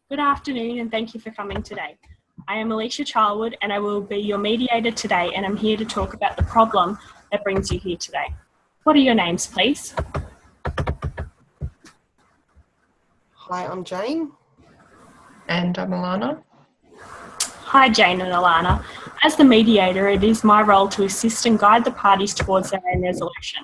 Good afternoon and thank you for coming today. I am Alicia Charlwood and I will be your mediator today, and I'm here to talk about the problem that brings you here today. What are your names, please? Hi, I'm Jane. And I'm Alana. Hi Jane and Alana. As the mediator, it is my role to assist and guide the parties towards their own resolution.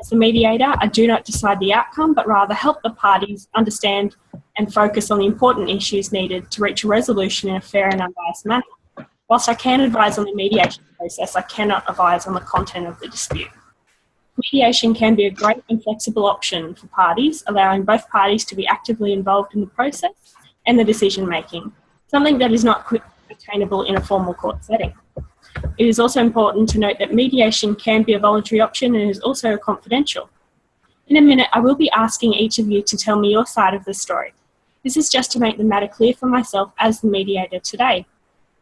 As the mediator, I do not decide the outcome, but rather help the parties understand and focus on the important issues needed to reach a resolution in a fair and unbiased manner. Whilst I can advise on the mediation process, I cannot advise on the content of the dispute. Mediation can be a great and flexible option for parties, allowing both parties to be actively involved in the process and the decision making, something that is not attainable in a formal court setting. It is also important to note that mediation can be a voluntary option and is also confidential. In a minute, I will be asking each of you to tell me your side of the story. This is just to make the matter clear for myself as the mediator today.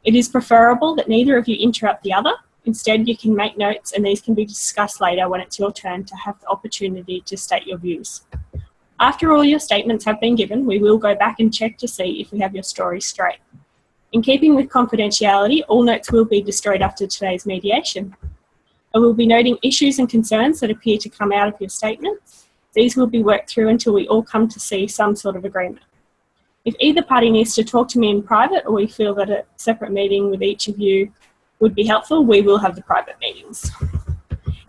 It is preferable that neither of you interrupt the other. Instead, you can make notes and these can be discussed later when it's your turn to have the opportunity to state your views. After all your statements have been given, we will go back and check to see if we have your story straight. In keeping with confidentiality, all notes will be destroyed after today's mediation. I will be noting issues and concerns that appear to come out of your statements. These will be worked through until we all come to see some sort of agreement. If either party needs to talk to me in private or we feel that a separate meeting with each of you would be helpful, we will have the private meetings.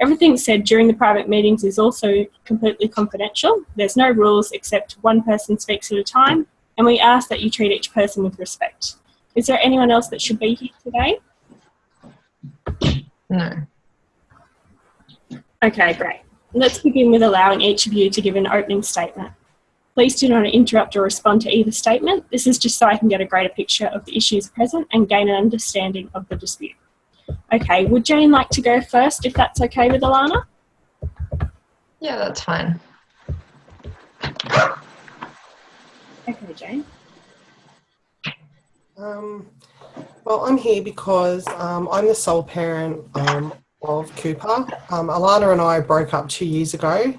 Everything said during the private meetings is also completely confidential. There's no rules except one person speaks at a time, and we ask that you treat each person with respect. Is there anyone else that should be here today? No. Okay, great. Let's begin with allowing each of you to give an opening statement. Please do not interrupt or respond to either statement. This is just so I can get a greater picture of the issues present and gain an understanding of the dispute. Okay, would Jane like to go first, if that's okay with Alana? Yeah, that's fine. Okay, Jane. Well, I'm here because I'm the sole parent of Cooper. Alana and I broke up 2 years ago.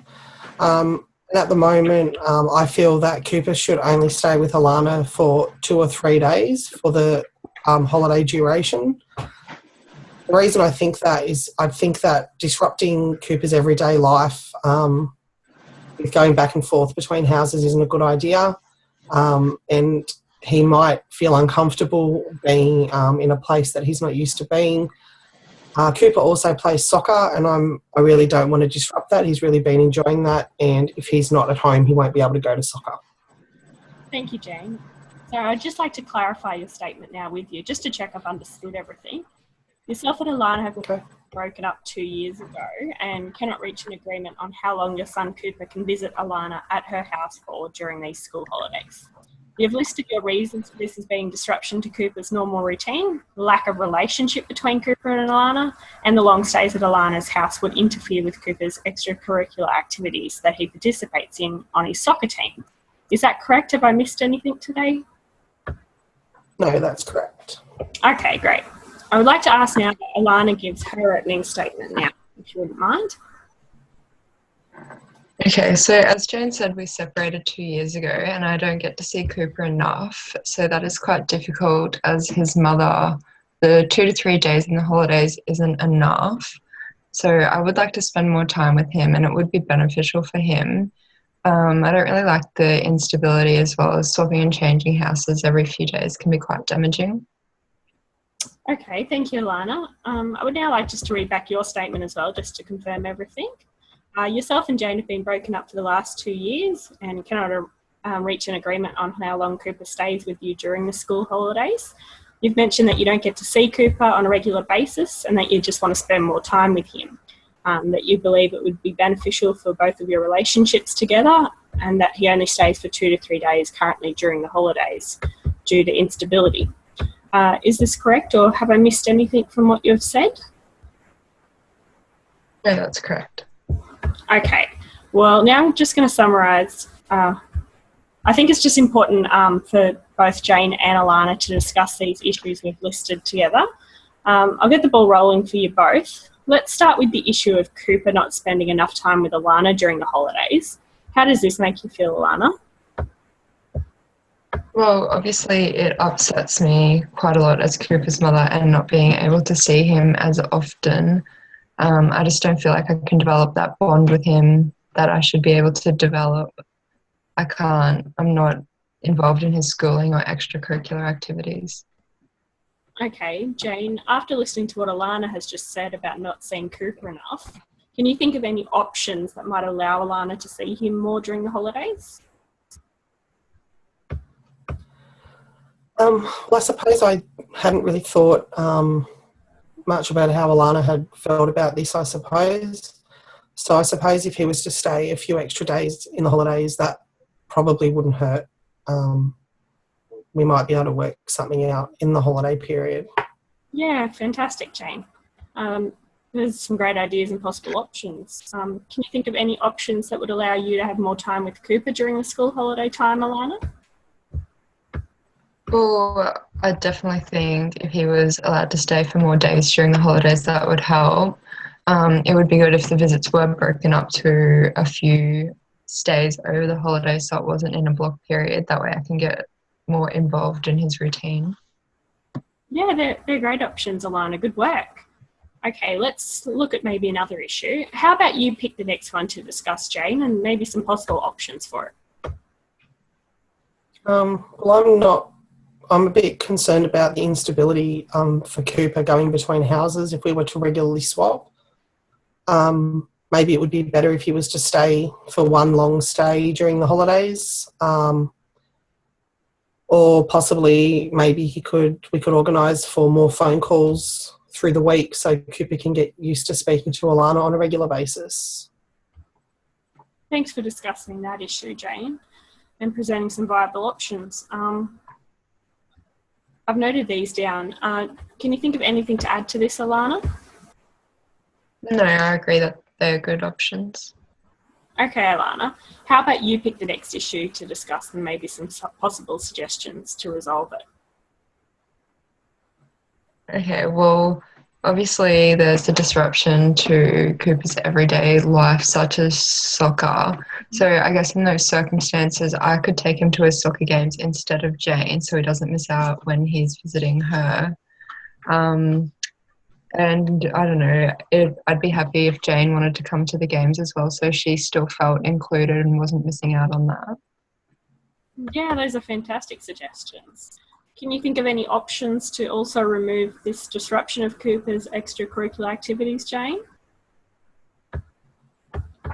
And at the moment, I feel that Cooper should only stay with Alana for 2 or 3 days for the holiday duration. The reason I think that is I think that disrupting Cooper's everyday life with going back and forth between houses isn't a good idea. And he might feel uncomfortable being in a place that he's not used to being. Cooper also plays soccer, and I really don't want to disrupt that. He's really been enjoying that, and if he's not at home, he won't be able to go to soccer. Thank you, Jane. So I'd just like to clarify your statement now with you, just to check I've understood everything. Yourself and Alana have broken up 2 years ago and cannot reach an agreement on how long your son Cooper can visit Alana at her house for during these school holidays. You've listed your reasons for this as being disruption to Cooper's normal routine, lack of relationship between Cooper and Alana, and the long stays at Alana's house would interfere with Cooper's extracurricular activities that he participates in on his soccer team. Is that correct? Have I missed anything today? No, that's correct. Okay, great. I would like to ask now that Alana gives her opening statement now, if you wouldn't mind. Okay, so as Jane said, we separated 2 years ago and I don't get to see Cooper enough. So that is quite difficult as his mother. The 2 to 3 days in the holidays isn't enough. So I would like to spend more time with him and it would be beneficial for him. I don't really like the instability, as well as swapping and changing houses every few days can be quite damaging. Okay, thank you, Alana. I would now like just to read back your statement as well, just to confirm everything. Yourself and Jane have been broken up for the last 2 years and cannot reach an agreement on how long Cooper stays with you during the school holidays. You've mentioned that you don't get to see Cooper on a regular basis and that you just want to spend more time with him, that you believe it would be beneficial for both of your relationships together, and that he only stays for 2 to 3 days currently during the holidays due to instability. Is this correct, or have I missed anything from what you've said? No, that's correct. Okay, well, now I'm just going to summarise. I think it's just important for both Jane and Alana to discuss these issues we've listed together. I'll get the ball rolling for you both. Let's start with the issue of Cooper not spending enough time with Alana during the holidays. How does this make you feel, Alana? Well, obviously it upsets me quite a lot as Cooper's mother and not being able to see him as often. I just don't feel like I can develop that bond with him that I should be able to develop. I can't. I'm not involved in his schooling or extracurricular activities. Okay, Jane, after listening to what Alana has just said about not seeing Cooper enough, can you think of any options that might allow Alana to see him more during the holidays? Well, I suppose I hadn't really thought much about how Alana had felt about this, I suppose. So I suppose if he was to stay a few extra days in the holidays, that probably wouldn't hurt. We might be able to work something out in the holiday period. Yeah, fantastic, Jane. There's some great ideas and possible options. Can you think of any options that would allow you to have more time with Cooper during the school holiday time, Alana? Well, I definitely think if he was allowed to stay for more days during the holidays, that would help. It would be good if the visits were broken up to a few stays over the holidays so it wasn't in a block period. That way I can get more involved in his routine. Yeah, they're great options, Alana. Good work. Okay, let's look at maybe another issue. How about you pick the next one to discuss, Jane, and maybe some possible options for it? Well, I'm a bit concerned about the instability for Cooper going between houses if we were to regularly swap. Maybe it would be better if he was to stay for one long stay during the holidays. Or possibly maybe we could organise for more phone calls through the week so Cooper can get used to speaking to Alana on a regular basis. Thanks for discussing that issue, Jane, and presenting some viable options. I've noted these down. Can you think of anything to add to this, Alana? No, I agree that they're good options. Okay, Alana. How about you pick the next issue to discuss and maybe some possible suggestions to resolve it? Okay, well, obviously there's the disruption to Cooper's everyday life, such as soccer. So I guess in those circumstances, I could take him to his soccer games instead of Jane so he doesn't miss out when he's visiting her. And I don't know, I'd be happy if Jane wanted to come to the games as well so she still felt included and wasn't missing out on that. Yeah, those are fantastic suggestions. Can you think of any options to also remove this disruption of Cooper's extracurricular activities, Jane?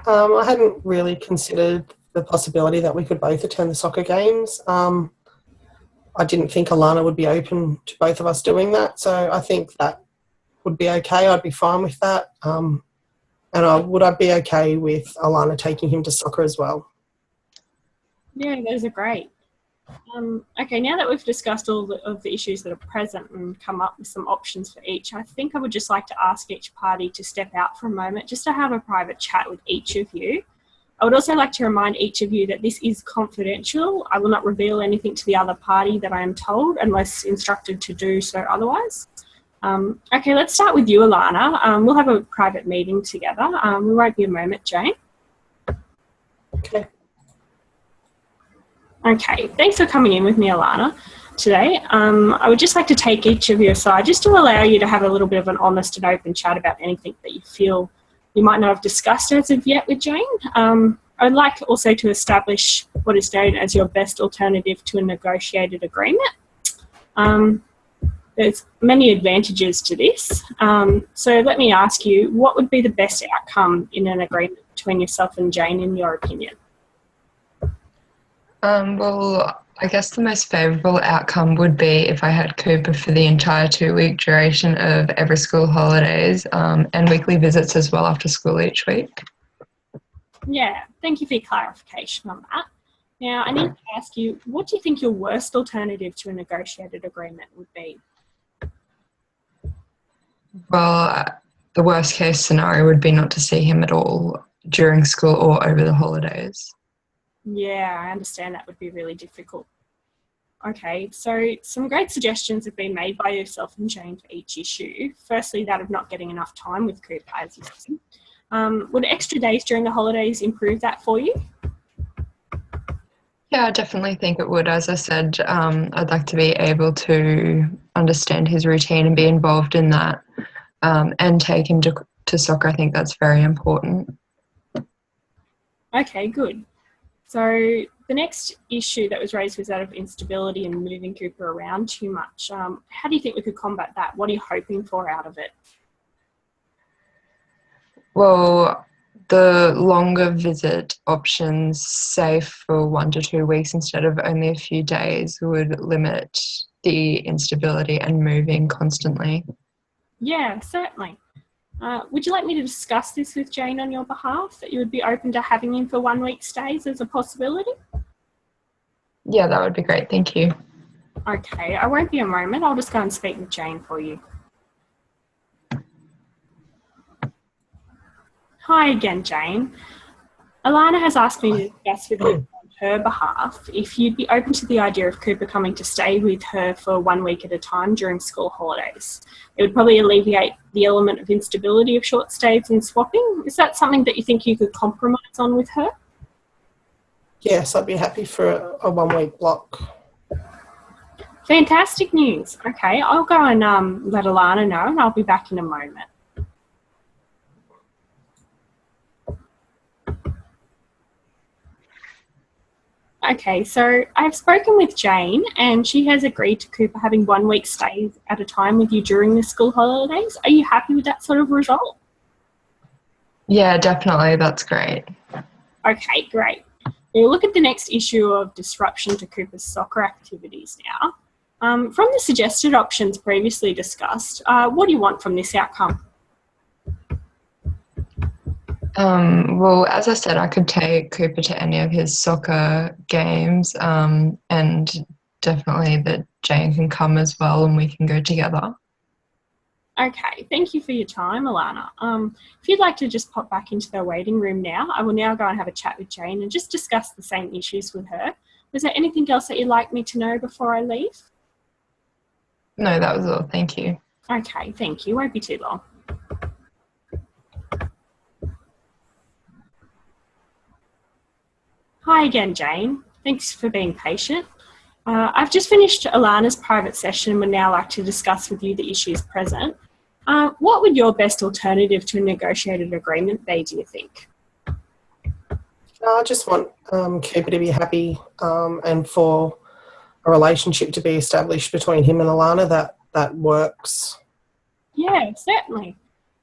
I hadn't really considered the possibility that we could both attend the soccer games. I didn't think Alana would be open to both of us doing that, so I think that would be okay. I'd be fine with that. And I'd be okay with Alana taking him to soccer as well. Yeah, those are great. Okay, now that we've discussed all of the issues that are present and come up with some options for each, I think I would just like to ask each party to step out for a moment just to have a private chat with each of you. I would also like to remind each of you that this is confidential. I will not reveal anything to the other party that I am told unless instructed to do so otherwise. Okay, let's start with you, Alana. We'll have a private meeting together. We won't be a moment, Jane. Okay. Okay, thanks for coming in with me, Alana, today. I would just like to take each of you aside just to allow you to have a little bit of an honest and open chat about anything that you feel you might not have discussed as of yet with Jane. I would like also to establish what is known as your best alternative to a negotiated agreement. There's many advantages to this. So let me ask you, what would be the best outcome in an agreement between yourself and Jane, in your opinion? Well, I guess the most favourable outcome would be if I had Cooper for the entire 2-week duration of every school holidays and weekly visits as well after school each week. Yeah, thank you for your clarification on that. Now, I need to ask you, what do you think your worst alternative to a negotiated agreement would be? Well, the worst case scenario would be not to see him at all during school or over the holidays. Yeah, I understand that would be really difficult. Okay, so some great suggestions have been made by yourself and Jane for each issue. Firstly, that of not getting enough time with Cooper, as you said. Would extra days during the holidays improve that for you? Yeah, I definitely think it would. As I said, I'd like to be able to understand his routine and be involved in that, and take him to soccer. I think that's very important. Okay, good. So the next issue that was raised was that of instability and moving Cooper around too much. How do you think we could combat that? What are you hoping for out of it? Well, the longer visit options, say for 1 to 2 weeks instead of only a few days, would limit the instability and moving constantly. Yeah, certainly. Would you like me to discuss this with Jane on your behalf, that you would be open to having him for 1 week stays as a possibility? Yeah, that would be great. Thank you. Okay, I won't be a moment. I'll just go and speak with Jane for you. Hi again, Jane. Alana has asked me to discuss with you on her behalf if you'd be open to the idea of Cooper coming to stay with her for 1 week at a time during school holidays. It would probably alleviate the element of instability of short stays and swapping. Is that something that you think you could compromise on with her? Yes, I'd be happy for a 1 week block. Fantastic news. Okay, I'll go and let Alana know, and I'll be back in a moment. Okay, so I've spoken with Jane and she has agreed to Cooper having 1 week stays at a time with you during the school holidays. Are you happy with that sort of result? Yeah, definitely. That's great. Okay, great. We'll look at the next issue of disruption to Cooper's soccer activities now. From the suggested options previously discussed, what do you want from this outcome? Well, as I said, I could take Cooper to any of his soccer games, and definitely that Jane can come as well and we can go together. Okay, thank you for your time, Alana. If you'd like to just pop back into the waiting room now, I will now go and have a chat with Jane and just discuss the same issues with her. Was there anything else that you'd like me to know before I leave? No, that was all. Thank you. Okay, thank you. Won't be too long. Hi again, Jane. Thanks for being patient. I've just finished Alana's private session and would now like to discuss with you the issues present. What would your best alternative to a negotiated agreement be, do you think? I just want Cooper to be happy and for a relationship to be established between him and Alana that works. Yeah, certainly.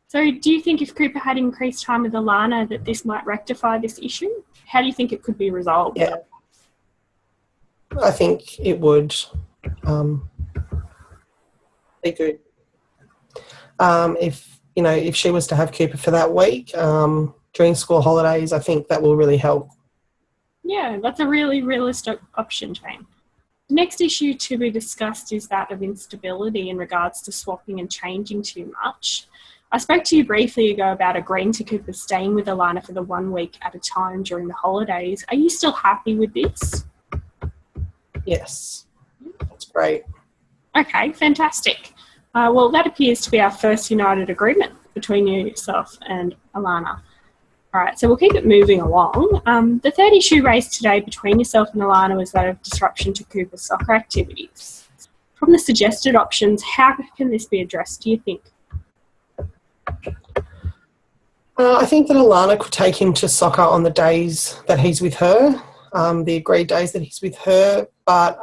So do you think if Cooper had increased time with Alana that this might rectify this issue? How do you think it could be resolved? Yeah, I think it would be good. If she was to have Cooper for that week during school holidays, I think that will really help. Yeah, that's a really realistic option, Jane. The next issue to be discussed is that of instability in regards to swapping and changing too much. I spoke to you briefly ago about agreeing to Cooper staying with Alana for the 1 week at a time during the holidays. Are you still happy with this? Yes, that's great. Okay, fantastic. Well, that appears to be our first united agreement between yourself and Alana. All right, so we'll keep it moving along. The third issue raised today between yourself and Alana was that of disruption to Cooper's soccer activities. From the suggested options, how can this be addressed, do you think? I think that Alana could take him to soccer on the days that he's with her, the agreed days that he's with her, but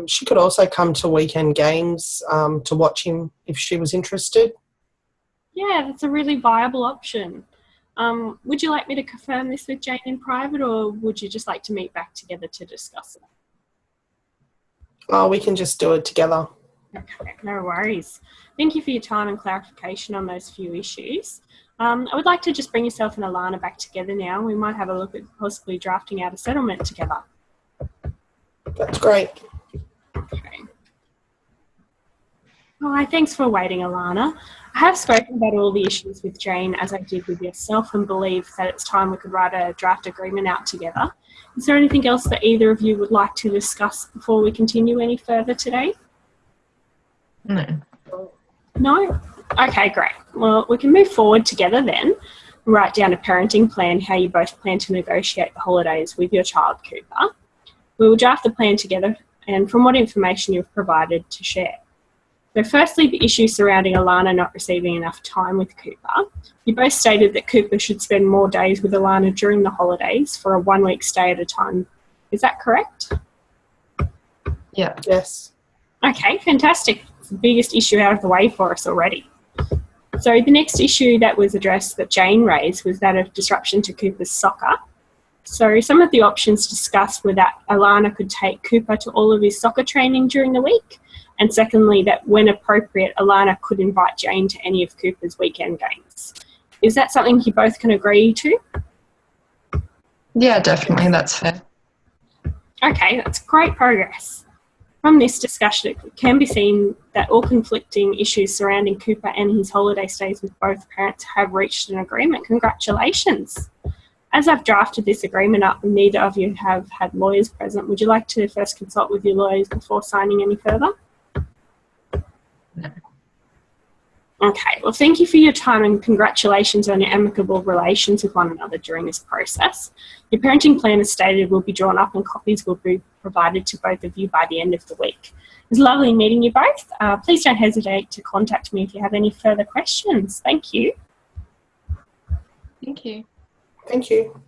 she could also come to weekend games to watch him if she was interested. Yeah, that's a really viable option. Would you like me to confirm this with Jane in private, or would you just like to meet back together to discuss it? Oh, we can just do it together. Okay, no worries. Thank you for your time and clarification on those few issues. I would like to just bring yourself and Alana back together now. We might have a look at possibly drafting out a settlement together. That's great. Okay. All right, thanks for waiting, Alana. I have spoken about all the issues with Jane as I did with yourself and believe that it's time we could write a draft agreement out together. Is there anything else that either of you would like to discuss before we continue any further today? No. No? Okay, great. Well, we can move forward together then. Write down a parenting plan, how you both plan to negotiate the holidays with your child, Cooper. We will draft the plan together and from what information you've provided to share. So firstly, the issue surrounding Alana not receiving enough time with Cooper. You both stated that Cooper should spend more days with Alana during the holidays for a 1 week stay at a time. Is that correct? Yeah. Yes. Okay, fantastic. It's the biggest issue out of the way for us already. So the next issue that was addressed that Jane raised was that of disruption to Cooper's soccer. So some of the options discussed were that Alana could take Cooper to all of his soccer training during the week, and secondly, that when appropriate, Alana could invite Jane to any of Cooper's weekend games. Is that something you both can agree to? Yeah, definitely. That's fair. Okay, that's great progress. From this discussion, it can be seen that all conflicting issues surrounding Cooper and his holiday stays with both parents have reached an agreement. Congratulations. As I've drafted this agreement up and neither of you have had lawyers present, would you like to first consult with your lawyers before signing any further? No. Okay, well, thank you for your time and congratulations on your amicable relations with one another during this process. Your parenting plan, as stated, will be drawn up and copies will be provided to both of you by the end of the week. It was lovely meeting you both. Please don't hesitate to contact me if you have any further questions. Thank you. Thank you. Thank you.